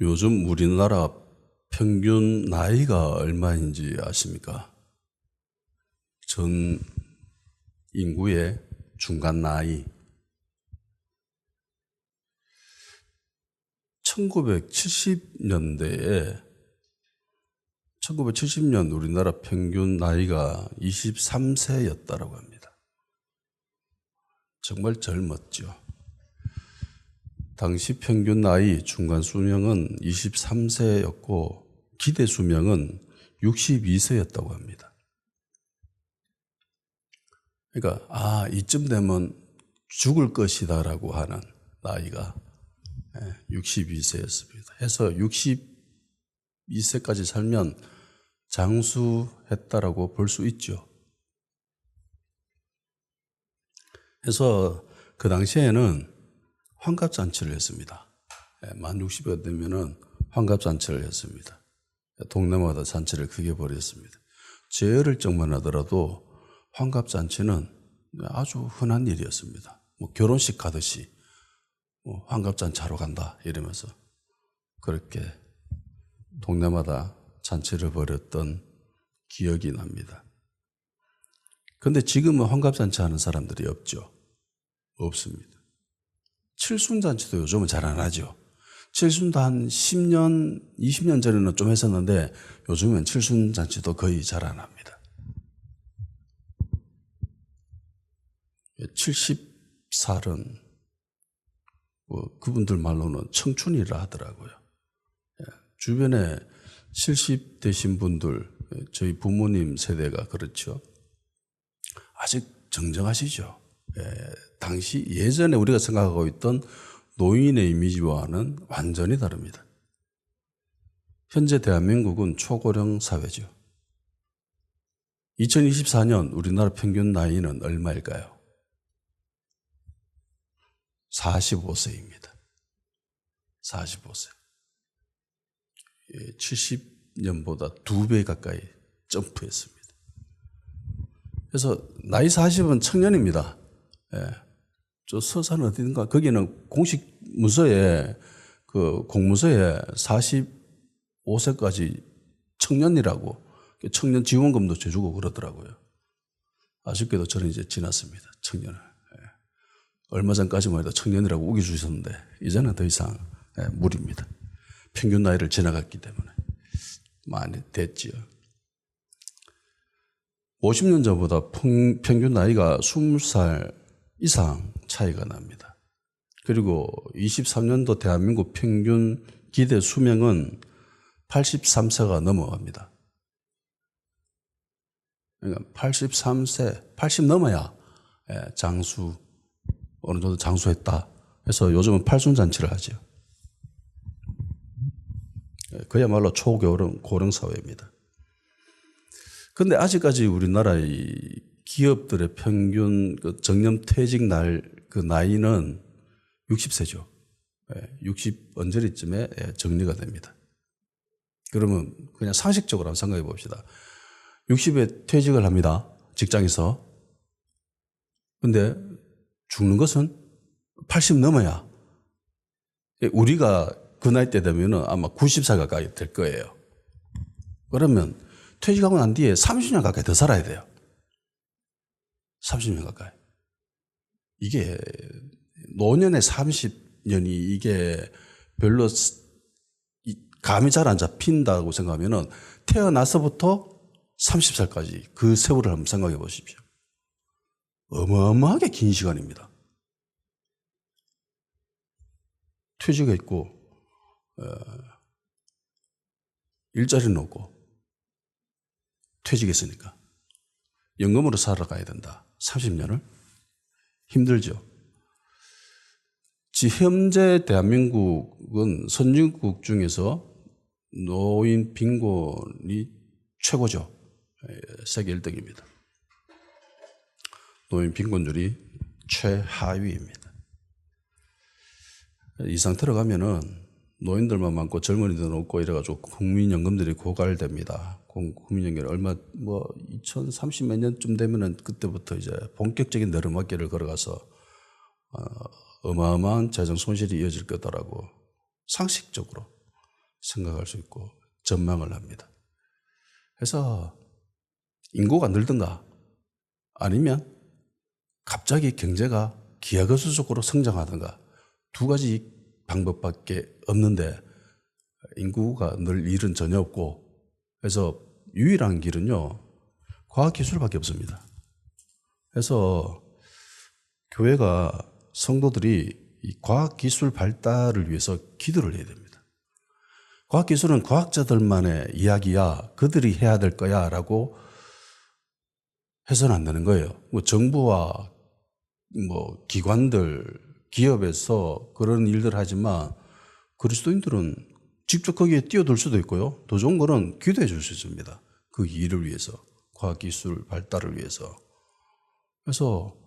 요즘 우리나라 평균 나이가 얼마인지 아십니까? 전 인구의 중간 나이. 1970년 우리나라 평균 나이가 23세였다고 합니다. 정말 젊었죠. 당시 평균 나이 중간 수명은 23세였고 기대 수명은 62세였다고 합니다. 그러니까 이쯤 되면 죽을 것이다라고 하는 나이가 62세였습니다. 해서 62세까지 살면 장수했다라고 볼 수 있죠. 그래서 그 당시에는 환갑잔치를 했습니다. 만 60이 되면은 환갑잔치를 했습니다. 동네마다 잔치를 크게 벌였습니다. 제 어릴 적만 하더라도 환갑잔치는 아주 흔한 일이었습니다. 결혼식 가듯이 환갑잔치 하러 간다 이러면서 그렇게 동네마다 잔치를 벌였던 기억이 납니다. 그런데 지금은 환갑잔치 하는 사람들이 없죠. 없습니다. 칠순잔치도 요즘은 잘 안 하죠. 칠순도 한 10년, 20년 전에는 좀 했었는데 요즘은 칠순잔치도 거의 잘 안 합니다. 70살은 그분들 말로는 청춘이라 하더라고요. 주변에 70 되신 분들, 저희 부모님 세대가 그렇죠. 아직 정정하시죠. 당시 예전에 우리가 생각하고 있던 노인의 이미지와는 완전히 다릅니다. 현재 대한민국은 초고령 사회죠. 2024년 우리나라 평균 나이는 얼마일까요? 45세입니다. 45세. 70년보다 2배 가까이 점프했습니다. 그래서 나이 40은 청년입니다. 저 서산 어딘가 거기는 공식 문서에 공문서에 45세까지 청년이라고 청년 지원금도 줘주고 그러더라고요. 아쉽게도 저는 이제 지났습니다. 청년을. 얼마 전까지만 해도 청년이라고 우겨주셨는데 이제는 더 이상 무리입니다. 평균 나이를 지나갔기 때문에 많이 됐지요. 50년 전보다 평균 나이가 20살 이상 차이가 납니다. 그리고 23년도 대한민국 평균 기대 수명은 83세가 넘어갑니다. 그러니까 83세, 80 넘어야 어느 정도 장수했다. 그래서 요즘은 팔순잔치를 하죠. 그야말로 초고령 사회입니다. 그런데 아직까지 우리나라의 기업들의 평균 정년퇴직 그 나이는 60세죠. 60 언저리쯤에 정리가 됩니다. 그러면 그냥 상식적으로 한번 생각해 봅시다. 60에 퇴직을 합니다. 직장에서. 근데 죽는 것은 80 넘어야. 우리가 그 나이 때 되면 아마 90살 가까이 될 거예요. 그러면 퇴직하고 난 뒤에 30년 가까이 더 살아야 돼요. 30년 가까이. 이게 노년의 30년이 이게 별로 감이 잘 안 잡힌다고 생각하면 태어나서부터 30살까지 그 세월을 한번 생각해 보십시오. 어마어마하게 긴 시간입니다. 퇴직했고 일자리는 없고 퇴직했으니까 연금으로 살아가야 된다. 30년을? 힘들죠. 현재 대한민국은 선진국 중에서 노인 빈곤이 최고죠. 세계 1등입니다. 노인 빈곤율이 최하위입니다. 이 상태로 가면은 노인들만 많고 젊은이들은 없고 이래가지고 국민연금들이 고갈됩니다. 국민연금이 2030 몇 년쯤 되면은 그때부터 이제 본격적인 내리막길을 걸어가서 어마어마한 재정 손실이 이어질 거다라고 상식적으로 생각할 수 있고 전망을 합니다. 그래서 인구가 늘든가 아니면 갑자기 경제가 기하급수적으로 성장하든가 두 가지 방법밖에 없는데 인구가 늘 일은 전혀 없고 그래서 유일한 길은요 과학기술밖에 없습니다. 그래서 교회가 성도들이 이 과학기술 발달을 위해서 기도를 해야 됩니다. 과학기술은 과학자들만의 이야기야 그들이 해야 될 거야 라고 해서는 안 되는 거예요. 뭐 정부와 뭐 기관들, 기업에서 그런 일들 하지만 그리스도인들은 직접 거기에 뛰어들 수도 있고요. 더 좋은 거는 기도해 줄 수 있습니다. 그 일을 위해서, 과학기술 발달을 위해서. 그래서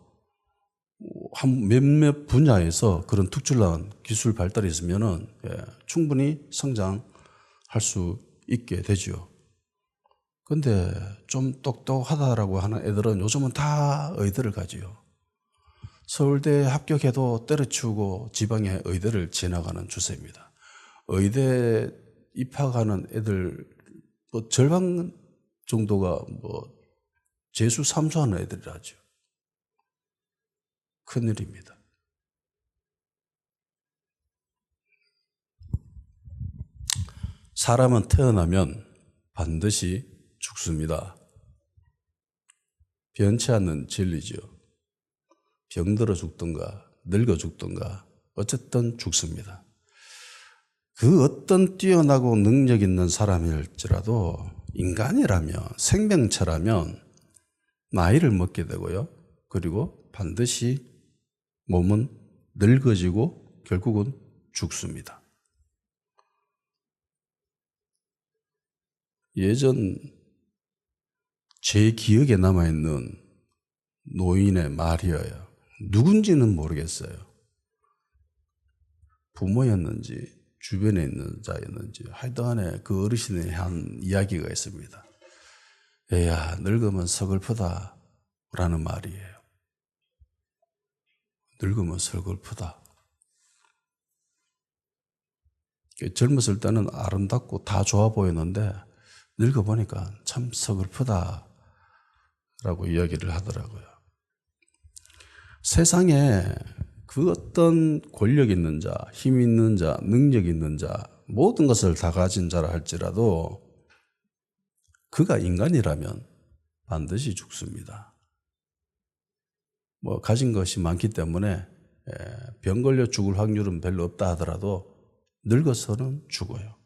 한 몇몇 분야에서 그런 특출난 기술 발달이 있으면은 충분히 성장할 수 있게 되죠. 근데 좀 똑똑하다라고 하는 애들은 요즘은 다 의대를 가지요. 서울대 합격해도 때려치우고 지방의 의대를 지나가는 추세입니다. 의대 입학하는 애들 뭐 절반 정도가 뭐 재수 삼수하는 애들이라죠. 큰일입니다. 사람은 태어나면 반드시 죽습니다. 변치 않는 진리죠. 병들어 죽든가 늙어 죽든가 어쨌든 죽습니다. 그 어떤 뛰어나고 능력 있는 사람일지라도 인간이라면 생명체라면 나이를 먹게 되고요. 그리고 반드시 몸은 늙어지고 결국은 죽습니다. 예전 제 기억에 남아있는 노인의 말이어요. 누군지는 모르겠어요. 부모였는지 주변에 있는 자였는지 하여튼간에 그 어르신이 한 이야기가 있습니다. 애야 늙으면 서글프다 라는 말이에요. 늙으면 서글프다. 젊었을 때는 아름답고 다 좋아 보였는데 늙어보니까 참 서글프다 라고 이야기를 하더라고요. 세상에 그 어떤 권력 있는 자, 힘 있는 자, 능력 있는 자, 모든 것을 다 가진 자라 할지라도 그가 인간이라면 반드시 죽습니다. 뭐 가진 것이 많기 때문에 병 걸려 죽을 확률은 별로 없다 하더라도 늙어서는 죽어요.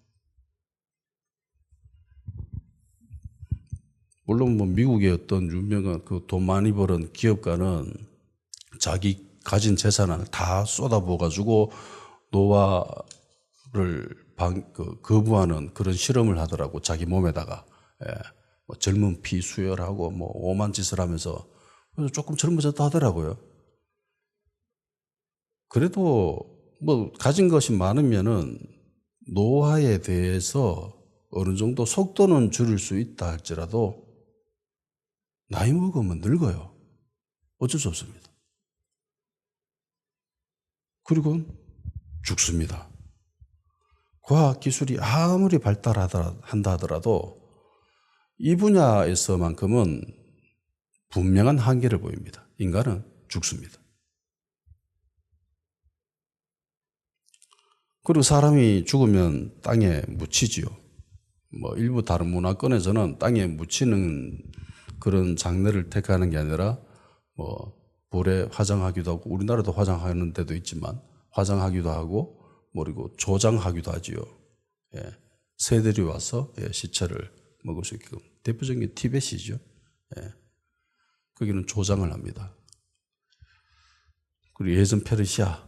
물론 뭐 미국의 어떤 유명한 그 돈 많이 버는 기업가는 자기 가진 재산을 다 쏟아부어가지고 노화를 거부하는 그런 실험을 하더라고. 자기 몸에다가 뭐 젊은 피 수혈하고 뭐 오만 짓을 하면서 그래서 조금 젊어졌다 하더라고요. 그래도 뭐 가진 것이 많으면은 노화에 대해서 어느 정도 속도는 줄일 수 있다 할지라도 나이 먹으면 늙어요. 어쩔 수 없습니다. 그리고 죽습니다. 과학기술이 아무리 발달한다 하더라도 이 분야에서만큼은 분명한 한계를 보입니다. 인간은 죽습니다. 그리고 사람이 죽으면 땅에 묻히지요. 뭐 일부 다른 문화권에서는 땅에 묻히는 그런 장례를 택하는 게 아니라 뭐 볼에 화장하기도 하고 우리나라도 화장하는 데도 있지만 화장하기도 하고 그리고 조장하기도 하지요. 새들이 와서 시체를 먹을 수 있게끔 대표적인 게 티벳이죠. 거기는 조장을 합니다. 그리고 예전 페르시아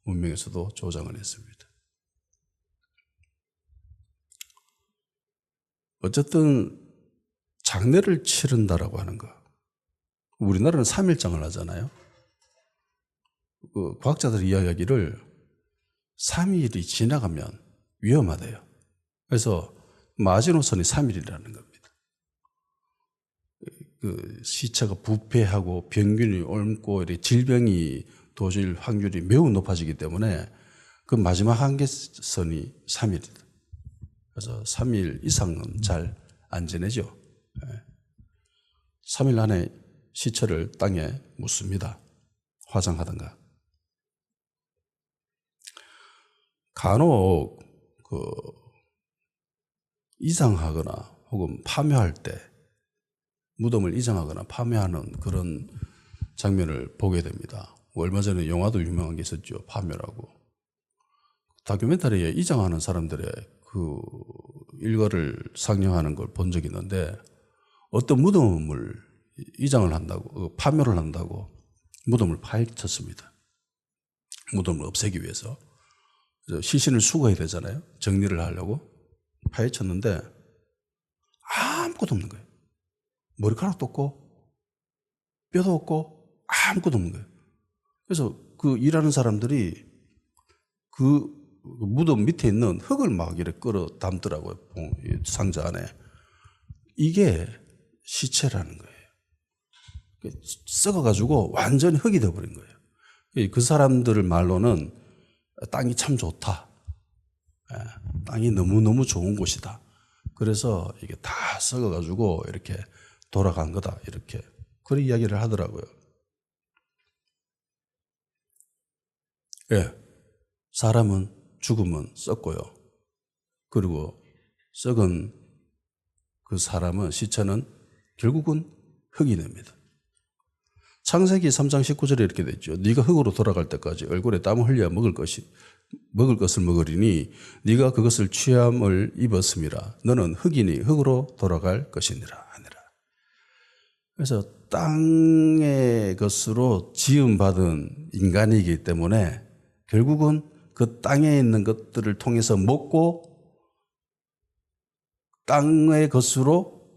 문명에서도 조장을 했습니다. 어쨌든 장례를 치른다라고 하는 거. 우리나라는 3일장을 하잖아요. 그 과학자들이 이야기하기를 3일이 지나가면 위험하대요. 그래서 마지노선이 3일이라는 겁니다. 그 시체가 부패하고 병균이 옮고 질병이 도질 확률이 매우 높아지기 때문에 그 마지막 한계선이 3일이다. 그래서 3일 이상은 잘 안 지내죠. 3일 안에 시체를 땅에 묻습니다. 화장하던가. 간혹 이장하거나 혹은 파묘할 때 무덤을 이장하거나 파묘하는 그런 장면을 보게 됩니다. 얼마 전에 영화도 유명한 게 있었죠. 파묘라고. 다큐멘터리에 이장하는 사람들의 그 일과를 상영하는 걸 본 적이 있는데 어떤 무덤을 이장을 한다고, 파묘를 한다고 무덤을 파헤쳤습니다. 무덤을 없애기 위해서. 시신을 수거해야 되잖아요. 정리를 하려고 파헤쳤는데 아무것도 없는 거예요. 머리카락도 없고 뼈도 없고 아무것도 없는 거예요. 그래서 그 일하는 사람들이 그 무덤 밑에 있는 흙을 막 이렇게 끌어 담더라고요. 상자 안에. 이게 시체라는 거예요. 썩어가지고 완전히 흙이 되어버린 거예요. 그 사람들 말로는 땅이 참 좋다. 땅이 너무너무 좋은 곳이다. 그래서 이게 다 썩어가지고 이렇게 돌아간 거다. 이렇게. 그런 이야기를 하더라고요. 예. 사람은 죽으면 썩고요. 그리고 썩은 그 사람은, 시체는 결국은 흙이 됩니다. 창세기 3장 19절에 이렇게 돼 있죠. 네가 흙으로 돌아갈 때까지 얼굴에 땀을 흘려야 먹을 것을 먹으리니 네가 그것을 취함을 입었음이라. 너는 흙이니 흙으로 돌아갈 것이니라 하니라. 그래서 땅의 것으로 지음받은 인간이기 때문에 결국은 그 땅에 있는 것들을 통해서 먹고 땅의 것으로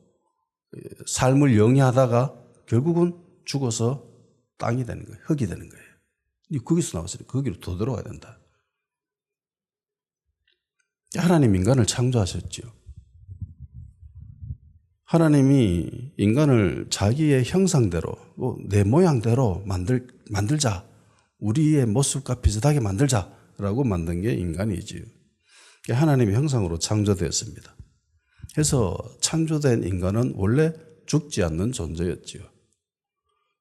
삶을 영위하다가 결국은 죽어서 땅이 되는 거예요. 흙이 되는 거예요. 거기서 나왔으니까 거기로 더 들어가야 된다. 하나님 인간을 창조하셨죠. 하나님이 인간을 자기의 형상대로, 내 모양대로 만들자. 우리의 모습과 비슷하게 만들자라고 만든 게 인간이지요. 하나님의 형상으로 창조되었습니다. 그래서 창조된 인간은 원래 죽지 않는 존재였지요.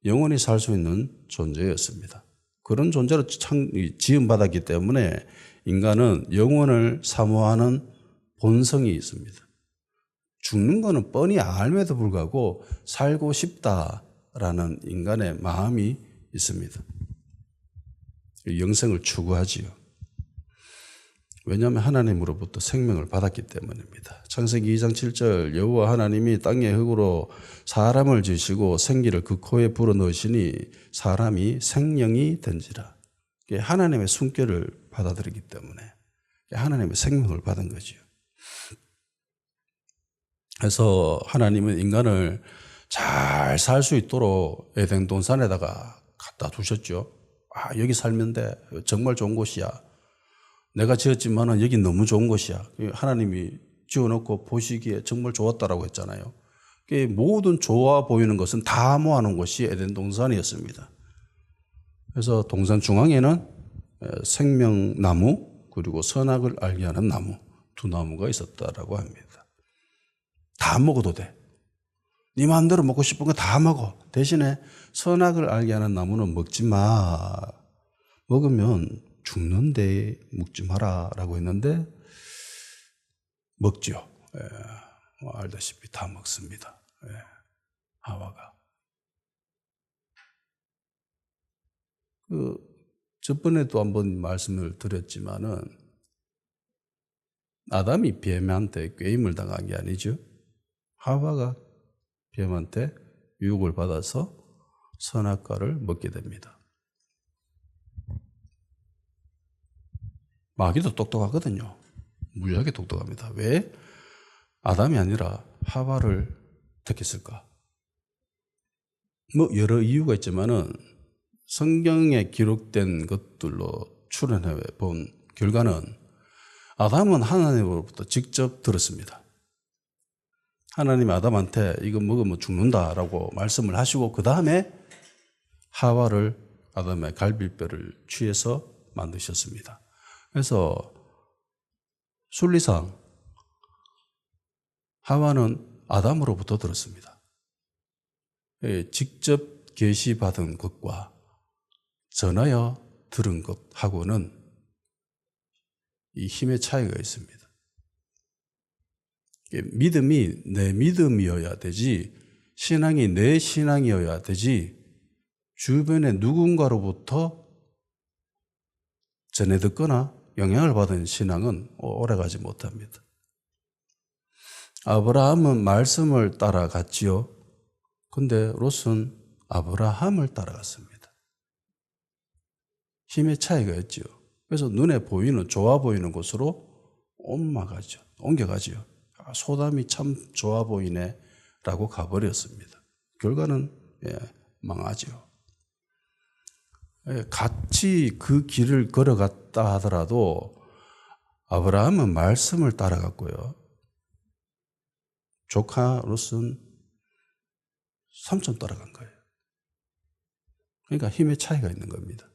영원히 살 수 있는 존재였습니다. 그런 존재로 지음받았기 때문에 인간은 영원을 사모하는 본성이 있습니다. 죽는 거는 뻔히 알면도 불구하고 살고 싶다라는 인간의 마음이 있습니다. 영생을 추구하지요. 왜냐하면 하나님으로부터 생명을 받았기 때문입니다. 창세기 2장 7절 여호와 하나님이 땅의 흙으로 사람을 지으시고 생기를 그 코에 불어넣으시니 사람이 생명이 된지라. 하나님의 숨결을 받아들이기 때문에 하나님의 생명을 받은 거죠. 그래서 하나님은 인간을 잘 살 수 있도록 에덴 동산에다가 갖다 두셨죠. 여기 살면 돼. 정말 좋은 곳이야. 내가 지었지만은 여기 너무 좋은 곳이야. 하나님이 지어놓고 보시기에 정말 좋았다라고 했잖아요. 모든 좋아 보이는 것은 다 모아놓은 곳이 에덴 동산이었습니다. 그래서 동산 중앙에는 생명나무 그리고 선악을 알게 하는 나무, 두 나무가 있었다라고 합니다. 다 먹어도 돼. 네 마음대로 먹고 싶은 거 다 먹어. 대신에 선악을 알게 하는 나무는 먹지 마. 먹으면 죽는데 먹지 마라 라고 했는데 먹죠. 알다시피 다 먹습니다. 하와가. 저번에도 한번 말씀을 드렸지만은 아담이 뱀한테 꾀임을 당한 게 아니죠. 하와가 뱀한테 유혹을 받아서 선악과를 먹게 됩니다. 마귀도 똑똑하거든요. 무지하게 똑똑합니다. 왜 아담이 아니라 하와를 택했을까? 여러 이유가 있지만은 성경에 기록된 것들로 추론해 본 결과는 아담은 하나님으로부터 직접 들었습니다. 하나님이 아담한테 이거 먹으면 죽는다라고 말씀을 하시고 그 다음에 하와를 아담의 갈비뼈를 취해서 만드셨습니다. 그래서 순리상 하와는 아담으로부터 들었습니다. 직접 계시받은 것과 전하여 들은 것하고는 이 힘의 차이가 있습니다. 믿음이 내 믿음이어야 되지, 신앙이 내 신앙이어야 되지, 주변의 누군가로부터 전해 듣거나 영향을 받은 신앙은 오래가지 못합니다. 아브라함은 말씀을 따라갔지요. 근데 롯은 아브라함을 따라갔습니다. 힘의 차이가 있지요. 그래서 눈에 보이는, 좋아 보이는 곳으로 옮겨가지요. 소담이 참 좋아 보이네 라고 가버렸습니다. 결과는 망하죠. 같이 그 길을 걸어갔다 하더라도 아브라함은 말씀을 따라갔고요. 조카 롯은 삼촌 따라간 거예요. 그러니까 힘의 차이가 있는 겁니다.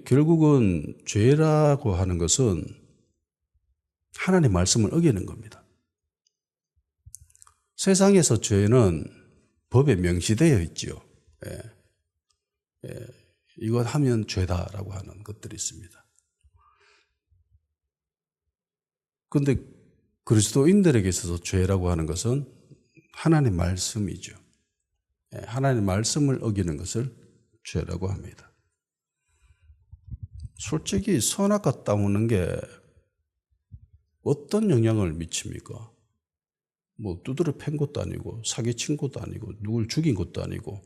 결국은 죄라고 하는 것은 하나님의 말씀을 어기는 겁니다. 세상에서 죄는 법에 명시되어 있지요. 이것 하면 죄다라고 하는 것들이 있습니다. 그런데 그리스도인들에게 있어서 죄라고 하는 것은 하나님의 말씀이죠. 하나님의 말씀을 어기는 것을 죄라고 합니다. 솔직히 선악과 싸우는 게 어떤 영향을 미칩니까? 뭐 두드려 팬 것도 아니고 사기친 것도 아니고 누굴 죽인 것도 아니고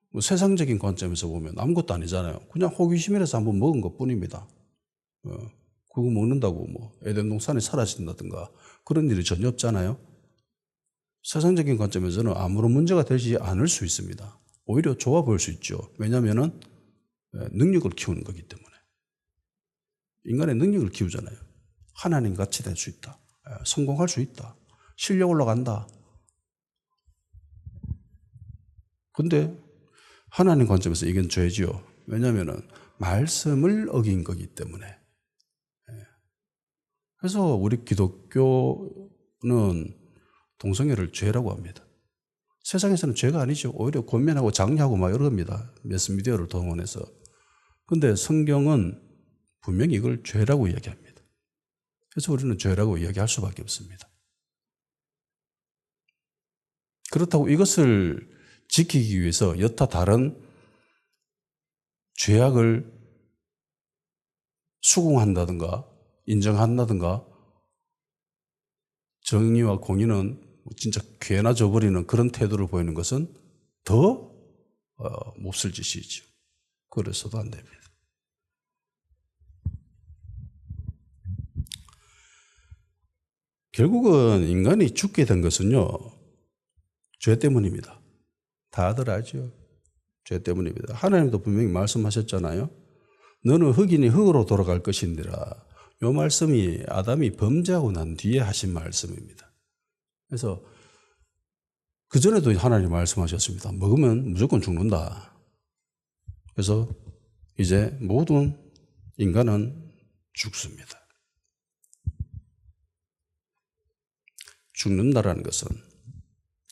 뭐 세상적인 관점에서 보면 아무것도 아니잖아요. 그냥 호기심이라서 한번 먹은 것뿐입니다. 그거 먹는다고 뭐 에덴 동산이 사라진다든가 그런 일이 전혀 없잖아요. 세상적인 관점에서는 아무런 문제가 되지 않을 수 있습니다. 오히려 좋아 보일 수 있죠. 왜냐하면 능력을 키우는 거기 때문에. 인간의 능력을 키우잖아요. 하나님 같이 될 수 있다. 성공할 수 있다. 실력 올라간다. 근데 하나님 관점에서 이건 죄지요. 왜냐하면 말씀을 어긴 거기 때문에. 그래서 우리 기독교는 동성애를 죄라고 합니다. 세상에서는 죄가 아니죠. 오히려 권면하고 장려하고 막 이럽니다. 매스미디어를 동원해서. 근데 성경은 분명히 이걸 죄라고 이야기합니다. 그래서 우리는 죄라고 이야기할 수밖에 없습니다. 그렇다고 이것을 지키기 위해서 여타 다른 죄악을 수긍한다든가 인정한다든가 정의와 공의는 진짜 괴나 져버리는 그런 태도를 보이는 것은 더 몹쓸 짓이죠. 그래서도 안 됩니다. 결국은 인간이 죽게 된 것은요, 죄 때문입니다. 다들 알죠? 죄 때문입니다. 하나님도 분명히 말씀하셨잖아요. 너는 흙이니 흙으로 돌아갈 것인지라. 이 말씀이 아담이 범죄하고 난 뒤에 하신 말씀입니다. 그래서 그전에도 하나님이 말씀하셨습니다. 먹으면 무조건 죽는다. 그래서 이제 모든 인간은 죽습니다. 죽는다라는 것은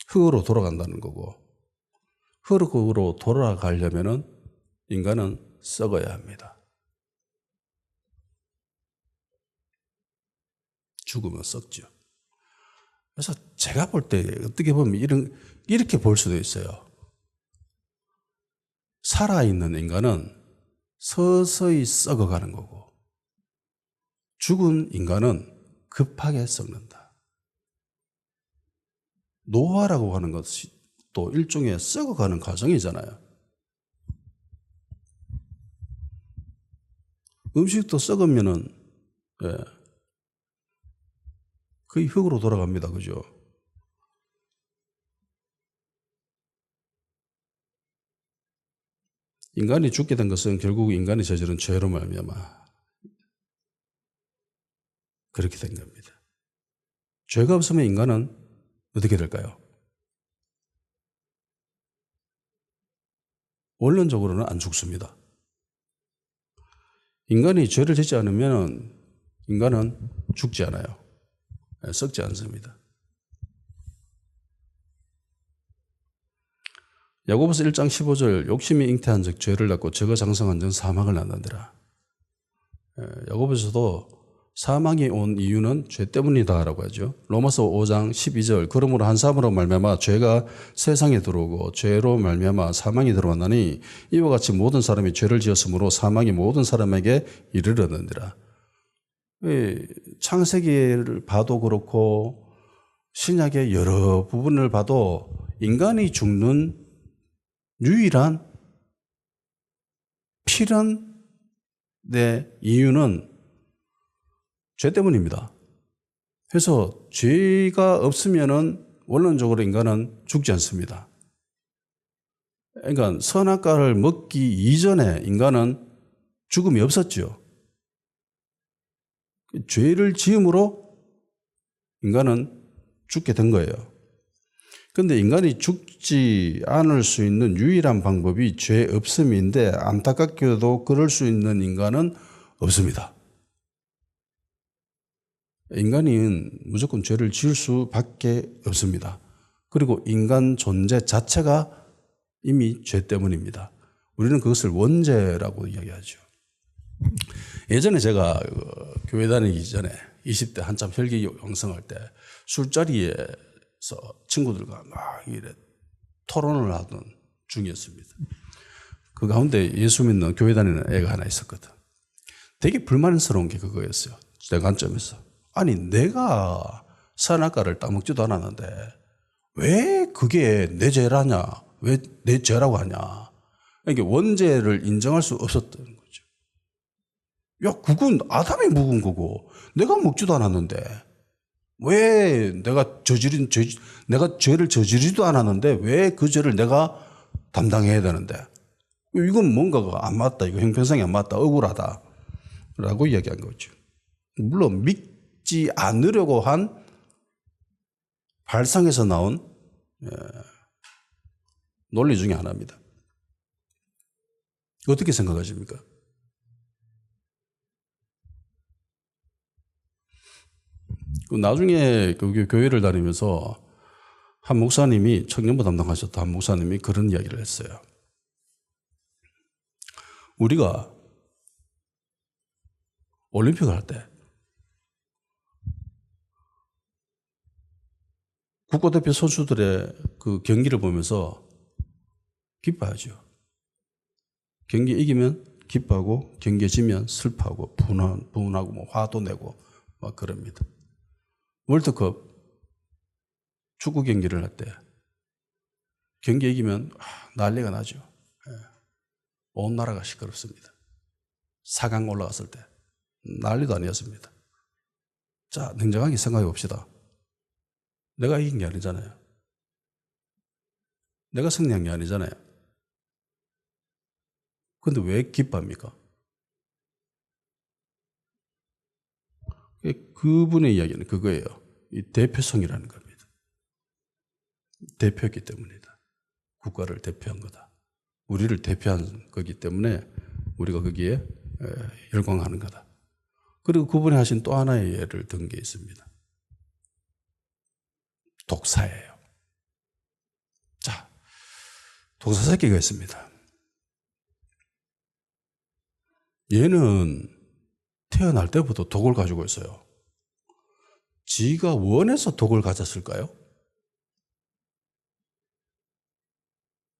흙으로 돌아간다는 거고, 흙으로 돌아가려면 인간은 썩어야 합니다. 죽으면 썩죠. 그래서 제가 볼 때 어떻게 보면 이렇게 볼 수도 있어요. 살아있는 인간은 서서히 썩어가는 거고, 죽은 인간은 급하게 썩는다. 노화라고 하는 것이 또 일종의 썩어가는 과정이잖아요. 음식도 썩으면은 거의 흙으로 돌아갑니다. 그죠? 인간이 죽게 된 것은 결국 인간이 저지른 죄로 말미암아 그렇게 된 겁니다. 죄가 없으면 인간은 어떻게 될까요? 원론적으로는 안 죽습니다. 인간이 죄를 짓지 않으면 인간은 죽지 않아요. 썩지 않습니다. 야고보서 1장 15절 욕심이 잉태한 즉 죄를 낳고 죄가 장성한 즉 사망을 낳는다라. 야고보서도 사망이 온 이유는 죄 때문이다라고 하죠. 로마서 5장 12절 그러므로 한 사람으로 말미암아 죄가 세상에 들어오고 죄로 말미암아 사망이 들어왔나니 이와 같이 모든 사람이 죄를 지었으므로 사망이 모든 사람에게 이르렀느니라. 창세기를 봐도 그렇고 신약의 여러 부분을 봐도 인간이 죽는 유일한 필연의 이유는 죄 때문입니다. 그래서 죄가 없으면은 원론적으로 인간은 죽지 않습니다. 그러니까 선악과를 먹기 이전에 인간은 죽음이 없었죠. 죄를 지음으로 인간은 죽게 된 거예요. 그런데 인간이 죽지 않을 수 있는 유일한 방법이 죄 없음인데 안타깝게도 그럴 수 있는 인간은 없습니다. 인간은 무조건 죄를 지을 수밖에 없습니다. 그리고 인간 존재 자체가 이미 죄 때문입니다. 우리는 그것을 원죄라고 이야기하죠. 예전에 제가 교회 다니기 전에 20대 한참 혈기 왕성할 때 술자리에서 친구들과 막 이래 토론을 하던 중이었습니다. 그 가운데 예수 믿는 교회 다니는 애가 하나 있었거든. 되게 불만스러운 게 그거였어요. 제 관점에서. 아니 내가 선악과를 따먹지도 않았는데 왜 그게 내 죄라냐? 왜 내 죄라고 하냐? 이게 원죄를 인정할 수 없었던 거죠. 야, 그건 아담이 묵은 거고 내가 먹지도 않았는데 왜 내가 죄를 저지르지도 않았는데 왜 그 죄를 내가 담당해야 되는데 이건 뭔가가 안 맞다. 이거 형평성이 안 맞다. 억울하다. 라고 이야기한 거죠. 물론 믿지 않으려고 한 발상에서 나온 논리 중에 하나입니다. 어떻게 생각하십니까? 나중에 그 교회를 다니면서 한 목사님이 청년부 담당하셨던 한 목사님이 그런 이야기를 했어요. 우리가 올림픽을 할 때 국가대표 선수들의 그 경기를 보면서 기뻐하죠. 경기 이기면 기뻐하고 경기에 지면 슬퍼하고 분하고 뭐 화도 내고 막 그럽니다. 월드컵 축구 경기를 할 때 경기 이기면 난리가 나죠. 온 나라가 시끄럽습니다. 4강 올라갔을 때 난리도 아니었습니다. 자, 냉정하게 생각해 봅시다. 내가 이긴 게 아니잖아요. 내가 승리한 게 아니잖아요. 그런데 왜 기뻐합니까? 그분의 이야기는 그거예요. 이 대표성이라는 겁니다. 대표였기 때문이다. 국가를 대표한 거다. 우리를 대표한 거기 때문에 우리가 거기에 열광하는 거다. 그리고 그분이 하신 또 하나의 예를 든 게 있습니다. 독사예요. 자, 독사 새끼가 있습니다. 얘는 태어날 때부터 독을 가지고 있어요. 지가 원해서 독을 가졌을까요?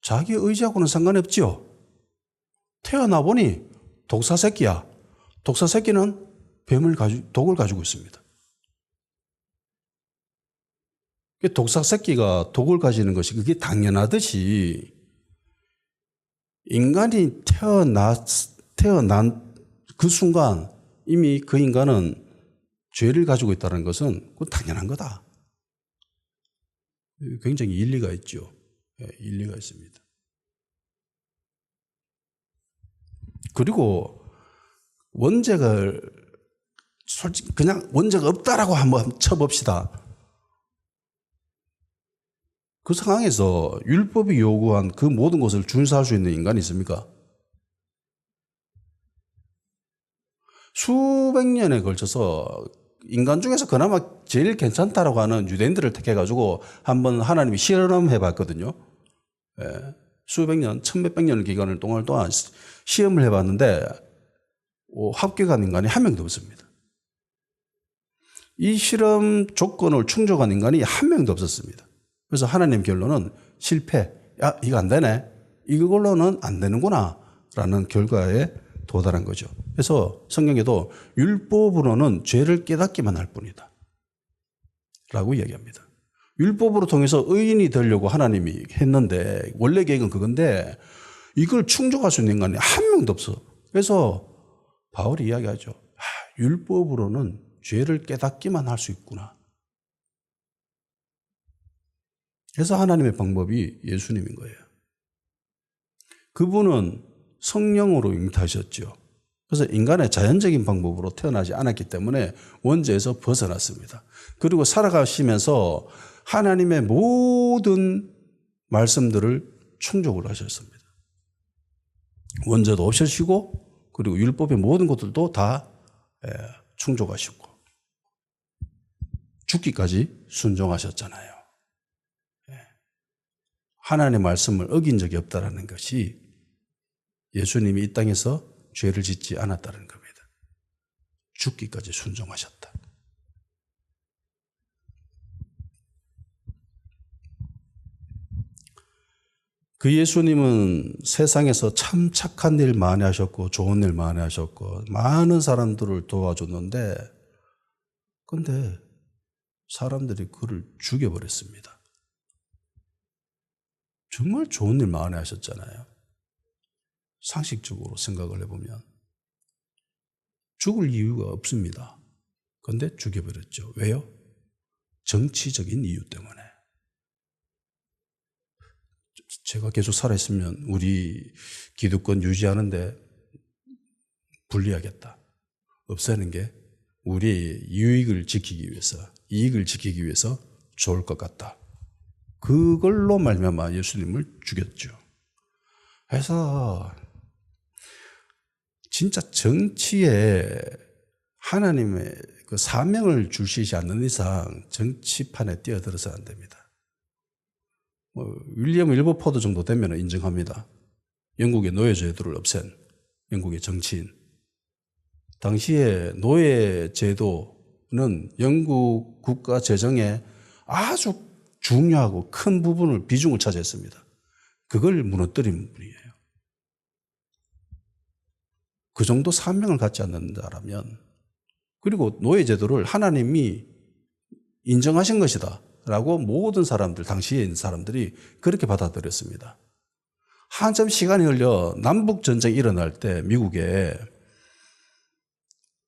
자기 의지하고는 상관이 없지요. 태어나 보니 독사 새끼야. 독사 새끼는 독을 가지고 있습니다. 독사 새끼가 독을 가지는 것이 그게 당연하듯이 인간이 태어난 그 순간 이미 그 인간은 죄를 가지고 있다는 것은 그건 당연한 거다. 굉장히 일리가 있죠. 일리가 있습니다. 그리고 원죄가 솔직히 그냥 원죄가 없다라고 한번 쳐봅시다. 그 상황에서 율법이 요구한 그 모든 것을 준수할 수 있는 인간이 있습니까? 수백 년에 걸쳐서 인간 중에서 그나마 제일 괜찮다라고 하는 유대인들을 택해가지고 한번 하나님이 실험해 봤거든요. 예. 수백 년, 천몇백 년 기간을 동안 시험을 해봤는데 합격한 인간이 한 명도 없습니다. 이 실험 조건을 충족한 인간이 한 명도 없었습니다. 그래서 하나님 결론은 실패. 야, 이거 안 되네. 이걸로는 안 되는구나. 라는 결과에 도달한 거죠. 그래서 성경에도 율법으로는 죄를 깨닫기만 할 뿐이다. 라고 이야기합니다. 율법으로 통해서 의인이 되려고 하나님이 했는데 원래 계획은 그건데 이걸 충족할 수 있는 인간이 한 명도 없어. 그래서 바울이 이야기하죠. 율법으로는 죄를 깨닫기만 할 수 있구나. 그래서 하나님의 방법이 예수님인 거예요. 그분은 성령으로 잉태하셨죠. 그래서 인간의 자연적인 방법으로 태어나지 않았기 때문에 원죄에서 벗어났습니다. 그리고 살아가시면서 하나님의 모든 말씀들을 충족을 하셨습니다. 원죄도 없으시고 그리고 율법의 모든 것들도 다 충족하시고 죽기까지 순종하셨잖아요. 하나님의 말씀을 어긴 적이 없다는 것이 예수님이 이 땅에서 죄를 짓지 않았다는 겁니다. 죽기까지 순종하셨다. 그 예수님은 세상에서 참 착한 일 많이 하셨고 좋은 일 많이 하셨고 많은 사람들을 도와줬는데 근데 사람들이 그를 죽여버렸습니다. 정말 좋은 일 많이 하셨잖아요. 상식적으로 생각을 해보면 죽을 이유가 없습니다. 그런데 죽여버렸죠. 왜요? 정치적인 이유 때문에. 제가 계속 살아있으면 우리 기득권 유지하는데 불리하겠다. 없애는 게 우리의 유익을 지키기 위해서, 이익을 지키기 위해서 좋을 것 같다. 그걸로 말미암아 예수님을 죽였죠. 그래서 진짜 정치에 하나님의 그 사명을 주시지 않는 이상 정치판에 뛰어들어서는 안 됩니다. 윌리엄 윌버포드 정도 되면 인정합니다. 영국의 노예제도를 없앤 영국의 정치인. 당시에 노예제도는 영국 국가 재정에 아주 중요하고 큰 부분을 비중을 차지했습니다. 그걸 무너뜨린 분이에요. 그 정도 사명을 갖지 않는다라면 그리고 노예제도를 하나님이 인정하신 것이다 라고 모든 사람들, 당시에 있는 사람들이 그렇게 받아들였습니다. 한참 시간이 흘려 남북전쟁이 일어날 때 미국에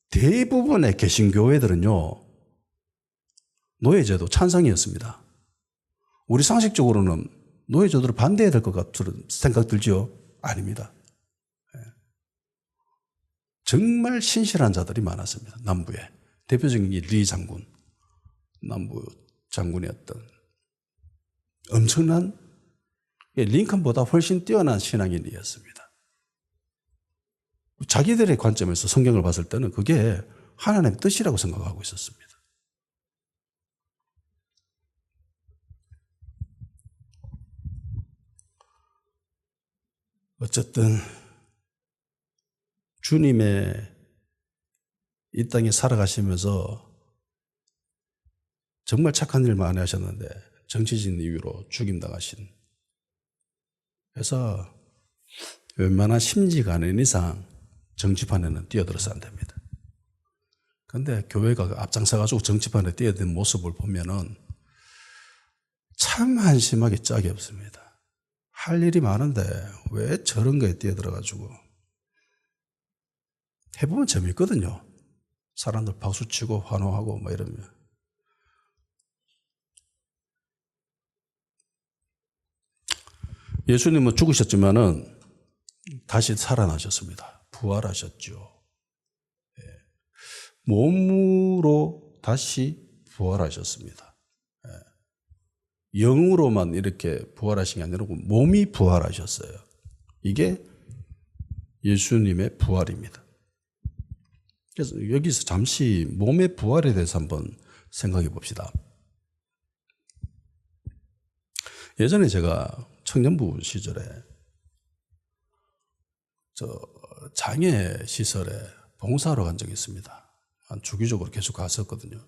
대부분의 개신교회들은요 노예제도 찬성이었습니다. 우리 상식적으로는 노예제도를 반대해야 될 것 같은 생각 들지요? 아닙니다. 정말 신실한 자들이 많았습니다. 남부에. 대표적인 게 리 장군, 남부 장군이었던 엄청난 링컨보다 훨씬 뛰어난 신앙인이었습니다. 자기들의 관점에서 성경을 봤을 때는 그게 하나님의 뜻이라고 생각하고 있었습니다. 어쨌든 주님의 이 땅에 살아가시면서 정말 착한 일 많이 하셨는데 정치적인 이유로 죽임당하신. 그래서 웬만한 심지가 아닌 이상 정치판에는 뛰어들어서 안 됩니다. 그런데 교회가 앞장서가지고 정치판에 뛰어든 모습을 보면은 참 한심하게 짝이 없습니다. 할 일이 많은데 왜 저런 거에 뛰어들어가지고. 해보면 재밌거든요. 사람들 박수치고 환호하고 뭐 이러면. 예수님은 죽으셨지만은 다시 살아나셨습니다. 부활하셨죠. 몸으로 다시 부활하셨습니다. 영으로만 이렇게 부활하신 게 아니라 몸이 부활하셨어요. 이게 예수님의 부활입니다. 그래서 여기서 잠시 몸의 부활에 대해서 한번 생각해 봅시다. 예전에 제가 청년부 시절에 장애 시설에 봉사하러 간 적이 있습니다. 주기적으로 계속 갔었거든요.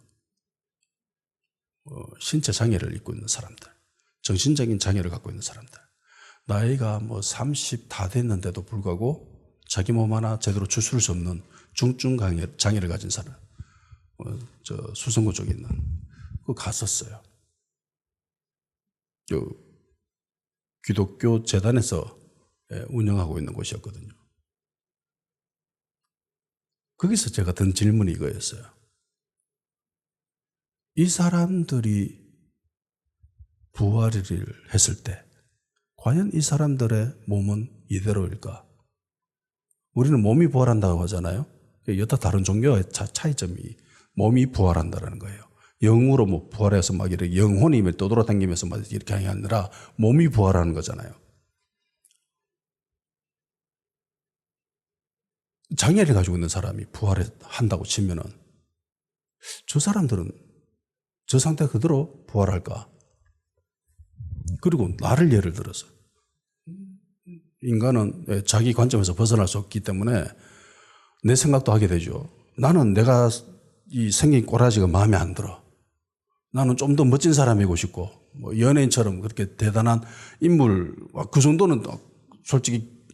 신체 장애를 입고 있는 사람들, 정신적인 장애를 갖고 있는 사람들, 나이가 30 다 됐는데도 불구하고 자기 몸 하나 제대로 추스를 수 없는 중증 장애를 가진 사람, 수성구 쪽에 있는 그 갔었어요. 기독교 재단에서 운영하고 있는 곳이었거든요. 거기서 제가 든 질문이 이거였어요. 이 사람들이 부활을 했을 때 과연 이 사람들의 몸은 이대로일까? 우리는 몸이 부활한다고 하잖아요. 여타 다른 종교의 차이점이 몸이 부활한다는 거예요. 영으로 부활해서 막 이렇게 영혼이 떠돌아다니면서 막 이렇게 하는 게 아니라 몸이 부활하는 거잖아요. 장애를 가지고 있는 사람이 부활한다고 치면은 저 사람들은 저 상태 그대로 부활할까? 그리고 나를 예를 들어서 인간은 자기 관점에서 벗어날 수 없기 때문에 내 생각도 하게 되죠. 나는 내가 이 생긴 꼬라지가 마음에 안 들어. 나는 좀 더 멋진 사람이고 싶고 연예인처럼 그렇게 대단한 인물 그 정도는 솔직히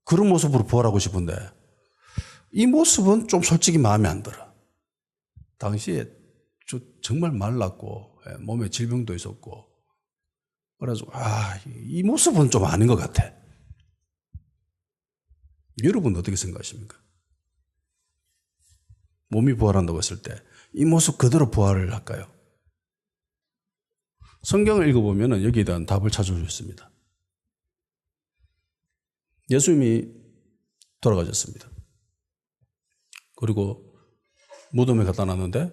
그런 모습으로 부활하고 싶은데 이 모습은 좀 솔직히 마음에 안 들어. 당시에 정말 말랐고 몸에 질병도 있었고 그래서 이 모습은 좀 아닌 것 같아. 여러분 어떻게 생각하십니까? 몸이 부활한다고 했을 때 이 모습 그대로 부활을 할까요? 성경을 읽어보면 여기에 대한 답을 찾을 수 있습니다. 예수님이 돌아가셨습니다. 그리고 무덤에 갖다 놨는데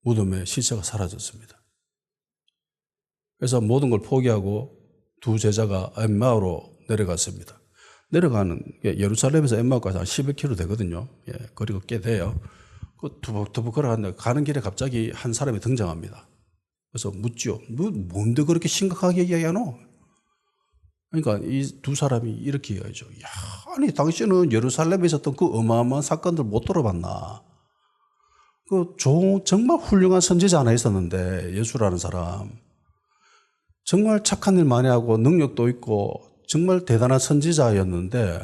무덤에 시체가 사라졌습니다. 그래서 모든 걸 포기하고 두 제자가 엠마오로 내려갔습니다. 내려가는 게 예루살렘에서 엠마오까지 한 11km 되거든요. 거리가 꽤 돼요. 그 두벅두벅 걸어가는데 가는 길에 갑자기 한 사람이 등장합니다. 그래서 묻죠. 뭔데 그렇게 심각하게 이야기하노? 그러니까 이 두 사람이 이렇게 이야기하죠. 아니 당신은 예루살렘에 있었던 그 어마어마한 사건들 못 들어봤나? 정말 훌륭한 선지자 하나 있었는데 예수라는 사람. 정말 착한 일 많이 하고 능력도 있고 정말 대단한 선지자였는데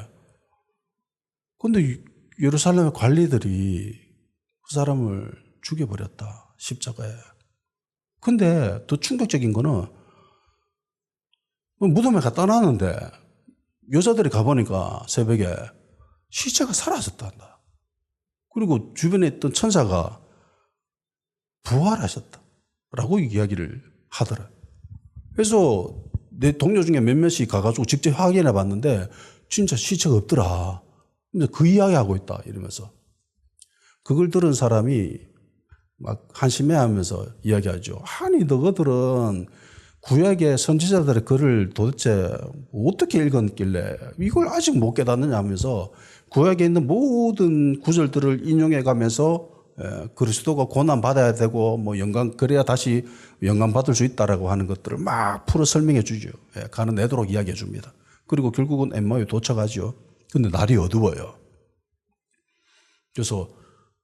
그런데 예루살렘의 관리들이 그 사람을 죽여버렸다. 십자가에. 근데 더 충격적인 거는 무덤에 갖다 놨는데 여자들이 가보니까 새벽에 시체가 사라졌단다. 그리고 주변에 있던 천사가 부활하셨다라고 이야기를 하더라. 그래서 내 동료 중에 몇몇이 가가지고 직접 확인해 봤는데 진짜 시체가 없더라. 근데 그 이야기하고 있다 이러면서 그걸 들은 사람이 막 한심해하면서 이야기하죠. 아니 너희들은 구약의 선지자들의 글을 도대체 어떻게 읽었길래 이걸 아직 못 깨닫느냐 하면서 구약에 있는 모든 구절들을 인용해 가면서 그리스도가 고난 받아야 되고 영광 그래야 다시 영광 받을 수 있다라고 하는 것들을 막 풀어 설명해 주죠. 가는 내도록 이야기해 줍니다. 그리고 결국은 엠마오에 도착하죠. 근데 날이 어두워요. 그래서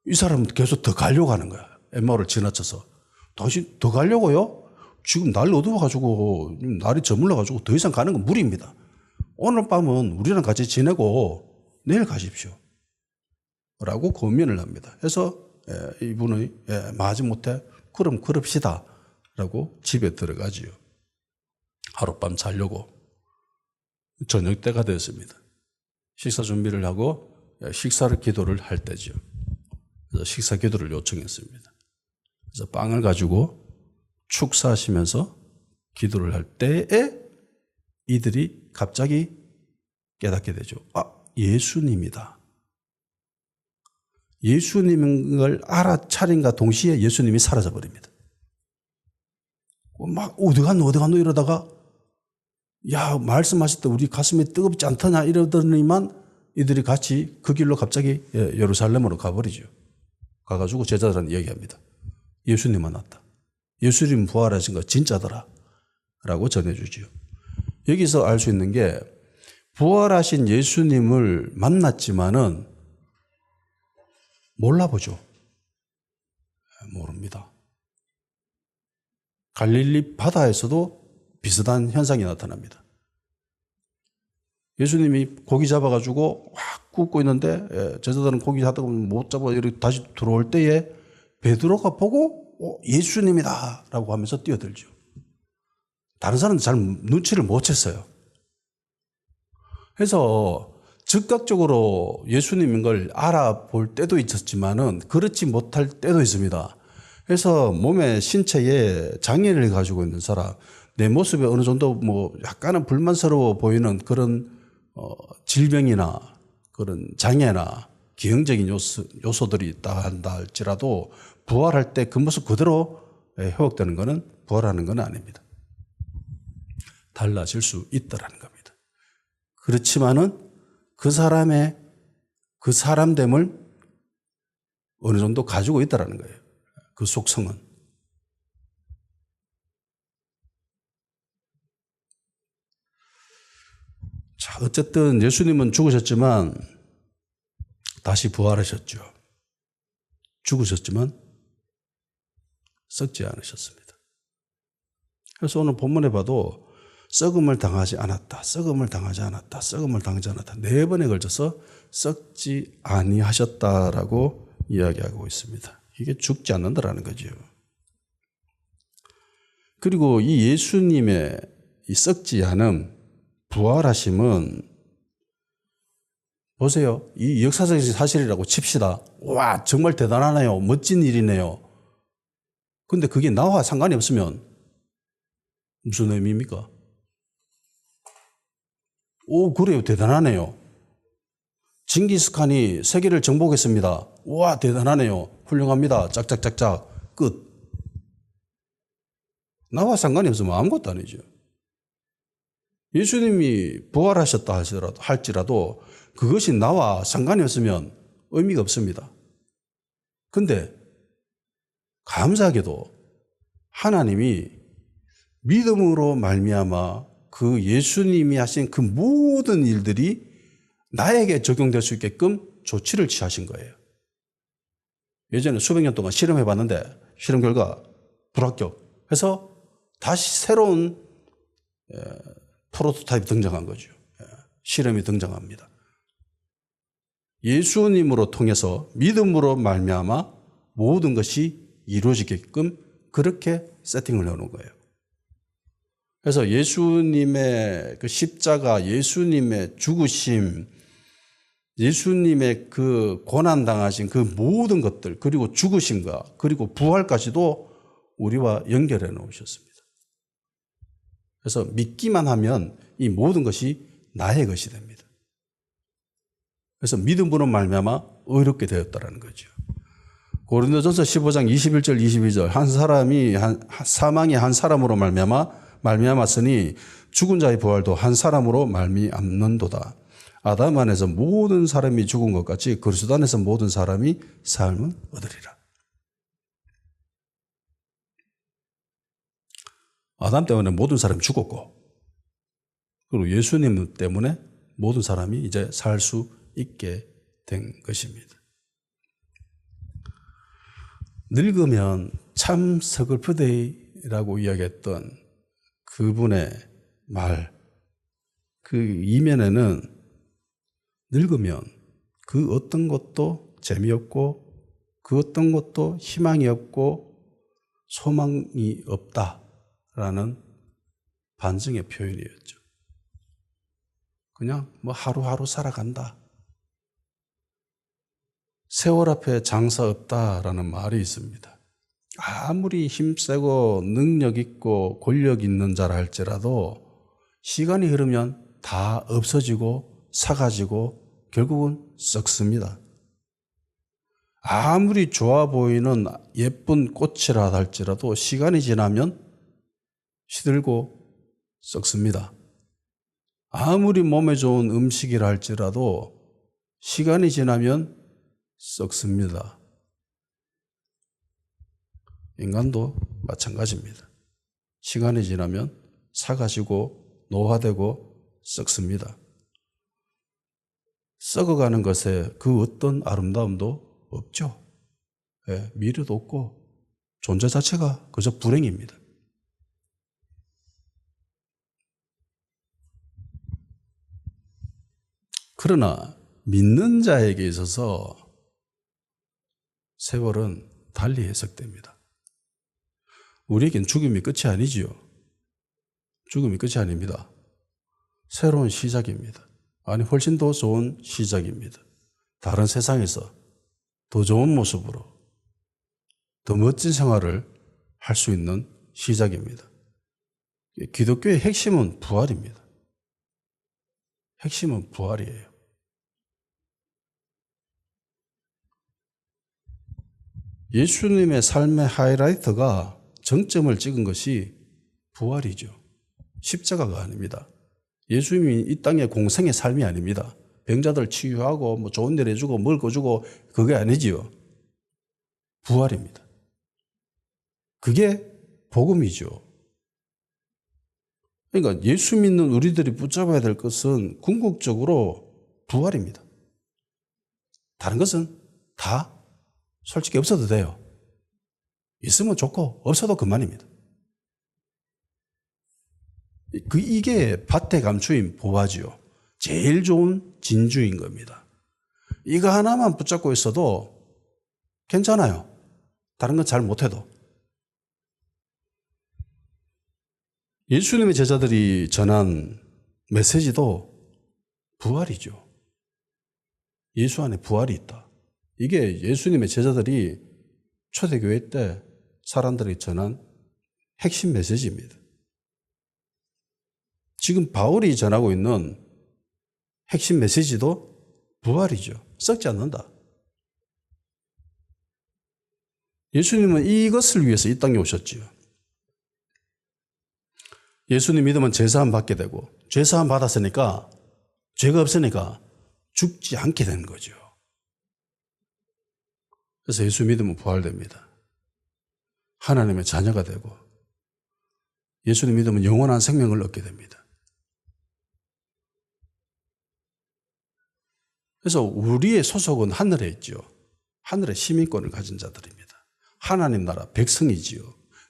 이 사람은 계속 더 가려고 하는 거야. 엠마오를 지나쳐서. 당신 더 가려고요? 지금 날 어두워가지고 날이 저물러가지고 더 이상 가는 건 무리입니다. 오늘 밤은 우리랑 같이 지내고 내일 가십시오. 라고 권면을 합니다. 그래서 이분의 마지못해 그럼 그럽시다 라고 집에 들어가지요. 하룻밤 자려고 저녁 때가 됐습니다. 식사 준비를 하고 기도를 할 때죠. 그래서 식사 기도를 요청했습니다. 그래서 빵을 가지고 축사하시면서 기도를 할 때에 이들이 갑자기 깨닫게 되죠. 예수님이다. 예수님인 걸 알아차림과 동시에 예수님이 사라져버립니다. 막 어디 갔노 이러다가 말씀하실 때 우리 가슴이 뜨겁지 않더냐 이러더니만 이들이 같이 그 길로 갑자기 예루살렘으로 가버리죠. 가가지고 제자들한테 얘기합니다. 예수님 만났다. 예수님 부활하신 거 진짜더라. 라고 전해주지요. 여기서 알 수 있는 게 부활하신 예수님을 만났지만은 몰라보죠. 모릅니다. 갈릴리 바다에서도 비슷한 현상이 나타납니다. 예수님이 고기 잡아가지고 확 굽고 있는데 제자들은 고기 잡다가 못 잡아 이렇게 다시 들어올 때에 베드로가 보고 예수님이다 라고 하면서 뛰어들죠. 다른 사람은 잘 눈치를 못 챘어요. 그래서 즉각적으로 예수님인 걸 알아볼 때도 있었지만은 그렇지 못할 때도 있습니다. 그래서 몸에 신체에 장애를 가지고 있는 사람, 내 모습에 어느 정도 뭐 약간은 불만스러워 보이는 그런 질병이나 그런 장애나 기형적인 요소들이 있다 한다 할지라도 부활할 때 그 모습 그대로 회복되는 것은 부활하는 건 아닙니다. 달라질 수 있다라는 겁니다. 그렇지만은 그 사람의 그 사람됨을 어느 정도 가지고 있다라는 거예요. 그 속성은. 자, 어쨌든 예수님은 죽으셨지만 다시 부활하셨죠. 죽으셨지만 썩지 않으셨습니다. 그래서 오늘 본문에 봐도 썩음을 당하지 않았다. 썩음을 당하지 않았다. 썩음을 당하지 않았다. 4번에 걸쳐서 썩지 아니하셨다라고 이야기하고 있습니다. 이게 죽지 않는다라는 거죠. 그리고 이 예수님의 이 썩지 않음, 부활하심은 보세요. 이 역사적인 사실이라고 칩시다. 와, 정말 대단하네요. 멋진 일이네요. 근데 그게 나와 상관이 없으면 무슨 의미입니까? 오, 그래요. 대단하네요. 징기스칸이 세계를 정복했습니다. 와, 대단하네요. 훌륭합니다. 짝짝짝짝. 끝. 나와 상관이 없으면 아무것도 아니죠. 예수님이 부활하셨다 할지라도 그것이 나와 상관이 없으면 의미가 없습니다. 근데 감사하게도 하나님이 믿음으로 말미암아 그 예수님이 하신 그 모든 일들이 나에게 적용될 수 있게끔 조치를 취하신 거예요. 예전에 수백 년 동안 실험해 봤는데 실험 결과 불합격 해서 다시 새로운 프로토타입이 등장한 거죠. 실험이 등장합니다. 예수님으로 통해서 믿음으로 말미암아 모든 것이 이루어지게끔 그렇게 세팅을 해놓은 거예요. 그래서 예수님의 그 십자가, 예수님의 죽으심, 예수님의 그 고난당하신 그 모든 것들, 그리고 죽으심과 그리고 부활까지도 우리와 연결해 놓으셨습니다. 그래서 믿기만 하면 이 모든 것이 나의 것이 됩니다. 그래서 믿음으로 말미암아 의롭게 되었다라는 거죠. 고린도전서 15장 21절 22절 한 사람이 사망이 한 사람으로 말미암았으니 죽은 자의 부활도 한 사람으로 말미암는도다. 아담 안에서 모든 사람이 죽은 것 같이 그리스도 안에서 모든 사람이 삶을 얻으리라. 아담 때문에 모든 사람이 죽었고 그리고 예수님 때문에 모든 사람이 이제 살 수 있게 된 것입니다. 늙으면 참 서글프데이라고 이야기했던 그분의 말, 그 이면에는 늙으면 그 어떤 것도 재미없고 그 어떤 것도 희망이 없고 소망이 없다라는 반증의 표현이었죠. 그냥 뭐 하루하루 살아간다. 세월 앞에 장사 없다라는 말이 있습니다. 아무리 힘세고 능력 있고 권력 있는 자라 할지라도 시간이 흐르면 다 없어지고 사가지고 결국은 썩습니다. 아무리 좋아 보이는 예쁜 꽃이라 할지라도 시간이 지나면 시들고 썩습니다. 아무리 몸에 좋은 음식이라 할지라도 시간이 지나면 썩습니다. 인간도 마찬가지입니다. 시간이 지나면 사가지고 노화되고 썩습니다. 썩어가는 것에 그 어떤 아름다움도 없죠. 예, 미래도 없고 존재 자체가 그저 불행입니다. 그러나 믿는 자에게 있어서 세월은 달리 해석됩니다. 우리에겐 죽음이 끝이 아니지요. 죽음이 끝이 아닙니다. 새로운 시작입니다. 아니, 훨씬 더 좋은 시작입니다. 다른 세상에서 더 좋은 모습으로 더 멋진 생활을 할 수 있는 시작입니다. 기독교의 핵심은 부활입니다. 핵심은 부활이에요. 예수님의 삶의 하이라이트가 정점을 찍은 것이 부활이죠. 십자가가 아닙니다. 예수님이 이 땅의 공생의 삶이 아닙니다. 병자들 치유하고 뭐 좋은 데 해주고 먹을 거 주고 그게 아니지요. 부활입니다. 그게 복음이죠. 그러니까 예수 믿는 우리들이 붙잡아야 될 것은 궁극적으로 부활입니다. 다른 것은 다 솔직히 없어도 돼요. 있으면 좋고 없어도 그만입니다. 이게 밭의 감추인 보화지요. 제일 좋은 진주인 겁니다. 이거 하나만 붙잡고 있어도 괜찮아요. 다른 건 잘 못해도. 예수님의 제자들이 전한 메시지도 부활이죠. 예수 안에 부활이 있다. 이게 예수님의 제자들이 초대교회 때 사람들이 전한 핵심 메시지입니다. 지금 바울이 전하고 있는 핵심 메시지도 부활이죠. 썩지 않는다. 예수님은 이것을 위해서 이 땅에 오셨지요. 예수님 믿으면 제사함 받게 되고 제사함 받았으니까 죄가 없으니까 죽지 않게 되는 거죠. 그래서 예수 믿으면 부활됩니다. 하나님의 자녀가 되고 예수님 믿으면 영원한 생명을 얻게 됩니다. 그래서 우리의 소속은 하늘에 있죠. 하늘의 시민권을 가진 자들입니다. 하나님 나라 백성이지요.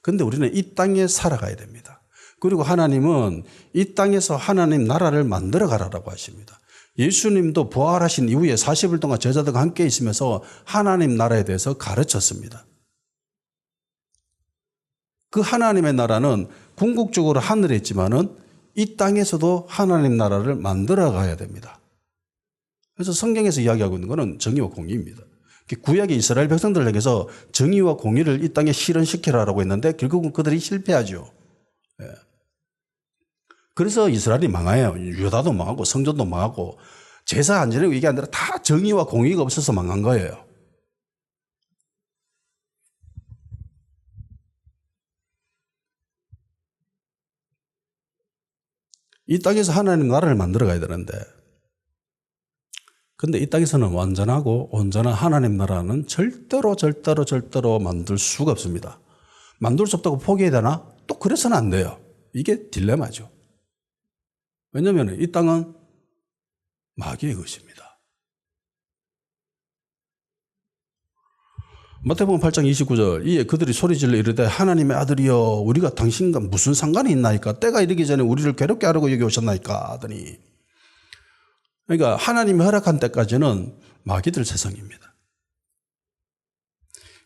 그런데 우리는 이 땅에 살아가야 됩니다. 그리고 하나님은 이 땅에서 하나님 나라를 만들어 가라라고 하십니다. 예수님도 부활하신 이후에 40일 동안 제자들과 함께 있으면서 하나님 나라에 대해서 가르쳤습니다. 그 하나님의 나라는 궁극적으로 하늘에 있지만은 이 땅에서도 하나님 나라를 만들어 가야 됩니다. 그래서 성경에서 이야기하고 있는 것은 정의와 공의입니다. 구약의 이스라엘 백성들에게서 정의와 공의를 이 땅에 실현시키라라고 했는데 결국은 그들이 실패하죠. 예. 그래서 이스라엘이 망해요. 유다도 망하고 성전도 망하고 제사 안 지내고 이게 아니라 다 정의와 공의가 없어서 망한 거예요. 이 땅에서 하나님 나라를 만들어 가야 되는데 근데 이 땅에서는 완전하고 온전한 하나님 나라는 절대로 만들 수가 없습니다. 만들 수 없다고 포기해야 되나? 또 그래서는 안 돼요. 이게 딜레마죠. 왜냐하면 이 땅은 마귀의 것입니다. 마태복음 8장 29절 이에 그들이 소리질러 이르되 하나님의 아들이여 우리가 당신과 무슨 상관이 있나이까 때가 이르기 전에 우리를 괴롭게 하려고 여기 오셨나이까 하더니 그러니까 하나님이 허락한 때까지는 마귀들 세상입니다.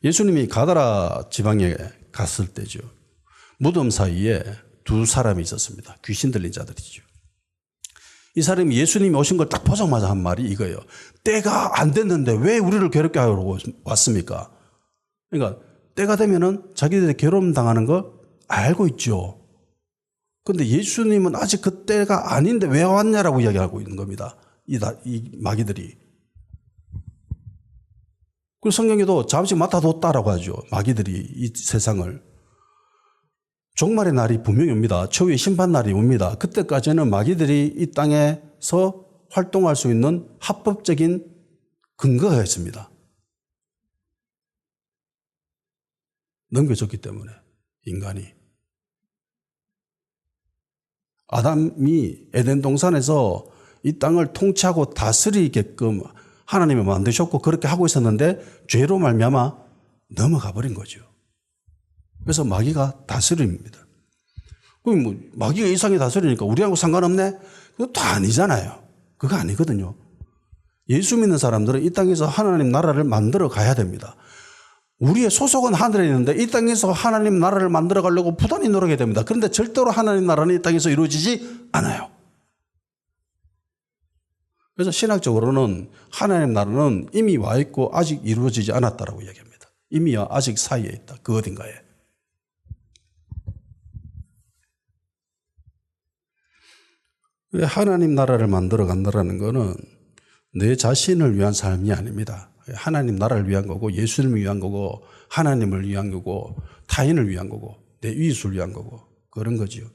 예수님이 가다라 지방에 갔을 때죠. 무덤 사이에 두 사람이 있었습니다. 귀신 들린 자들이죠. 이 사람이 예수님이 오신 걸 딱 보자마자 한 말이 이거예요. 때가 안 됐는데 왜 우리를 괴롭게 하려고 왔습니까? 그러니까 때가 되면은 자기들이 괴로움 당하는 거 알고 있죠. 그런데 예수님은 아직 그 때가 아닌데 왜 왔냐라고 이야기하고 있는 겁니다. 이 마귀들이. 그리고 성경에도 잠시 맡아뒀다라고 하죠. 마귀들이 이 세상을. 종말의 날이 분명히 옵니다. 최후의 심판 날이 옵니다. 그때까지는 마귀들이 이 땅에서 활동할 수 있는 합법적인 근거가 있습니다. 넘겨줬기 때문에 인간이. 아담이 에덴 동산에서 이 땅을 통치하고 다스리게끔 하나님이 만드셨고 그렇게 하고 있었는데 죄로 말미암아 넘어가 버린 거죠. 그래서 마귀가 다스립니다. 그럼 뭐 마귀가 이상이 다스리니까 우리하고 상관없네? 그것도 아니잖아요. 그거 아니거든요. 예수 믿는 사람들은 이 땅에서 하나님 나라를 만들어 가야 됩니다. 우리의 소속은 하늘에 있는데 이 땅에서 하나님 나라를 만들어 가려고 부단히 노력해야 됩니다. 그런데 절대로 하나님 나라는 이 땅에서 이루어지지 않아요. 그래서 신학적으로는 하나님 나라는 이미 와 있고 아직 이루어지지 않았다라고 이야기합니다. 이미와 아직 사이에 있다. 그 어딘가에. 왜 하나님 나라를 만들어 간다라는 것은 내 자신을 위한 삶이 아닙니다. 하나님 나라를 위한 거고 예수님을 위한 거고 하나님을 위한 거고 타인을 위한 거고 내 이웃을 위한 거고 그런 거지요.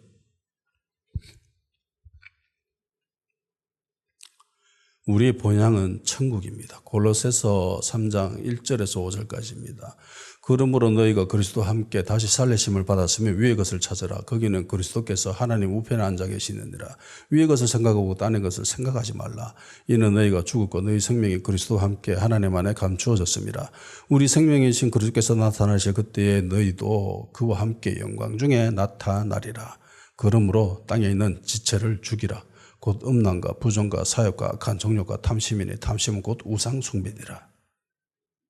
우리의 본향은 천국입니다. 골로새서 3장 1절에서 5절까지입니다. 그러므로 너희가 그리스도와 함께 다시 살리심을 받았으면 위의 것을 찾으라. 거기는 그리스도께서 하나님 우편에 앉아 계시느니라. 위의 것을 생각하고 딴의 것을 생각하지 말라. 이는 너희가 죽었고 너희 생명이 그리스도와 함께 하나님 안에 감추어졌습니다. 우리 생명이신 그리스도께서 나타나실 그때에 너희도 그와 함께 영광 중에 나타나리라. 그러므로 땅에 있는 지체를 죽이라. 곧 음란과 부정과 사욕과 악한 정욕과 탐심이니 탐심은 곧 우상숭배니라.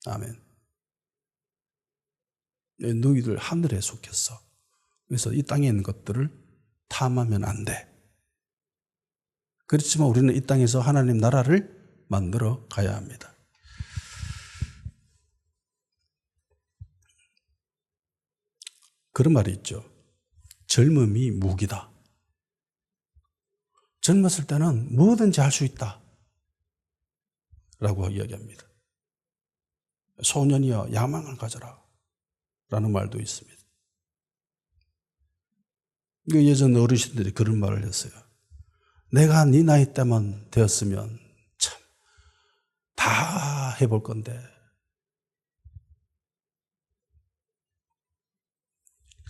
아멘. 너희들 하늘에 속했어. 그래서 이 땅에 있는 것들을 탐하면 안 돼. 그렇지만 우리는 이 땅에서 하나님 나라를 만들어 가야 합니다. 그런 말이 있죠. 젊음이 무기다. 젊었을 때는 뭐든지 할 수 있다 라고 이야기합니다. 소년이여 야망을 가져라 라는 말도 있습니다. 예전 어르신들이 그런 말을 했어요. 내가 네 나이 때만 되었으면 참 다 해볼 건데.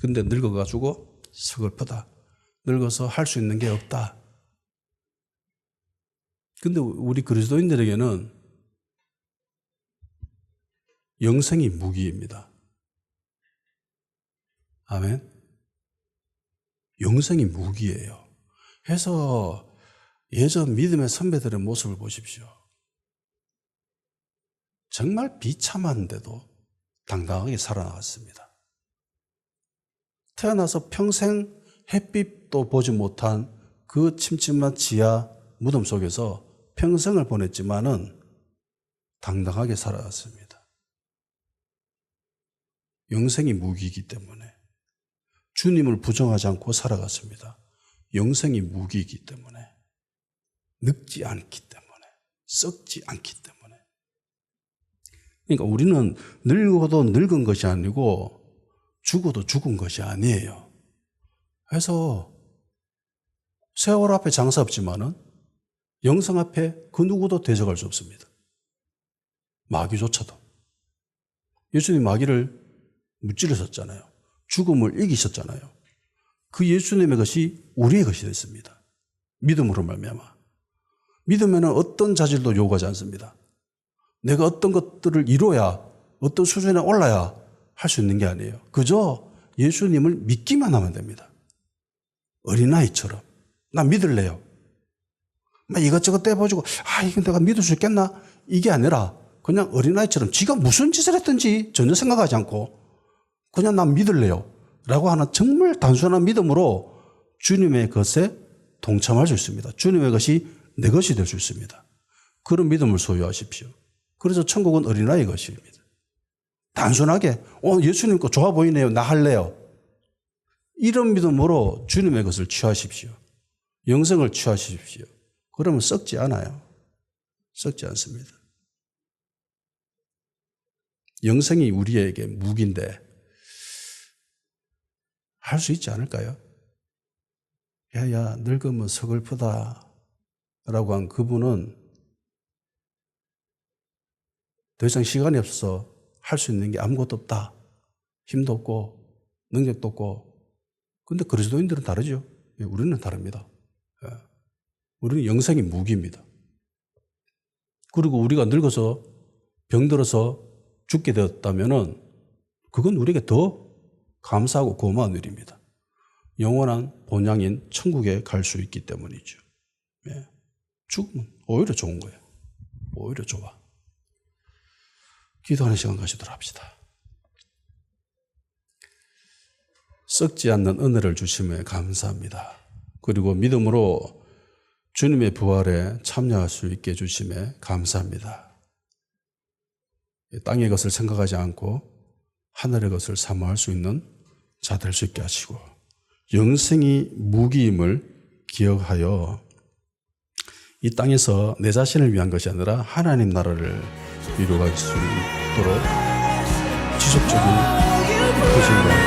근데 늙어가지고 서글프다. 늙어서 할 수 있는 게 없다. 근데 우리 그리스도인들에게는 영생이 무기입니다. 아멘. 영생이 무기예요. 해서 예전 믿음의 선배들의 모습을 보십시오. 정말 비참한데도 당당하게 살아나갔습니다. 태어나서 평생 햇빛도 보지 못한 그 침침한 지하 무덤 속에서 평생을 보냈지만은 당당하게 살아갔습니다. 영생이 무기이기 때문에 주님을 부정하지 않고 살아갔습니다. 영생이 무기이기 때문에 늙지 않기 때문에 썩지 않기 때문에. 그러니까 우리는 늙어도 늙은 것이 아니고 죽어도 죽은 것이 아니에요. 그래서 세월 앞에 장사 없지만은 영생 앞에 그 누구도 대적할 수 없습니다. 마귀조차도. 예수님이 마귀를 무찌르셨잖아요. 죽음을 이기셨잖아요. 그 예수님의 것이 우리의 것이 됐습니다. 믿음으로 말미암아. 믿으면 어떤 자질도 요구하지 않습니다. 내가 어떤 것들을 이뤄야 어떤 수준에 올라야 할 수 있는 게 아니에요. 그저 예수님을 믿기만 하면 됩니다. 어린아이처럼. 나 믿을래요. 막 이것저것 떼보지고 이건 내가 믿을 수 있겠나? 이게 아니라 그냥 어린아이처럼 지가 무슨 짓을 했든지 전혀 생각하지 않고 그냥 난 믿을래요 라고 하는 정말 단순한 믿음으로 주님의 것에 동참할 수 있습니다. 주님의 것이 내 것이 될 수 있습니다. 그런 믿음을 소유하십시오. 그래서 천국은 어린아이의 것입니다. 단순하게 예수님 거 좋아 보이네요. 나 할래요. 이런 믿음으로 주님의 것을 취하십시오. 영생을 취하십시오. 그러면 썩지 않아요. 썩지 않습니다. 영생이 우리에게 무기인데 할 수 있지 않을까요? 야야 늙으면 서글프다 라고 한 그분은 더 이상 시간이 없어서 할 수 있는 게 아무것도 없다. 힘도 없고 능력도 없고. 근데 그리스도인들은 다르죠. 우리는 다릅니다. 우리는 영생이 무기입니다. 그리고 우리가 늙어서 병들어서 죽게 되었다면은 그건 우리에게 더 감사하고 고마운 일입니다. 영원한 본향인 천국에 갈 수 있기 때문이죠. 죽으면 오히려 좋은 거예요. 오히려 좋아. 기도하는 시간 가지도록 합시다. 썩지 않는 은혜를 주심에 감사합니다. 그리고 믿음으로 주님의 부활에 참여할 수 있게 해주심에 감사합니다. 땅의 것을 생각하지 않고 하늘의 것을 사모할 수 있는 자 될 수 있게 하시고 영생이 무기임을 기억하여 이 땅에서 내 자신을 위한 것이 아니라 하나님 나라를 이루어갈 수 있도록 지속적인 부심과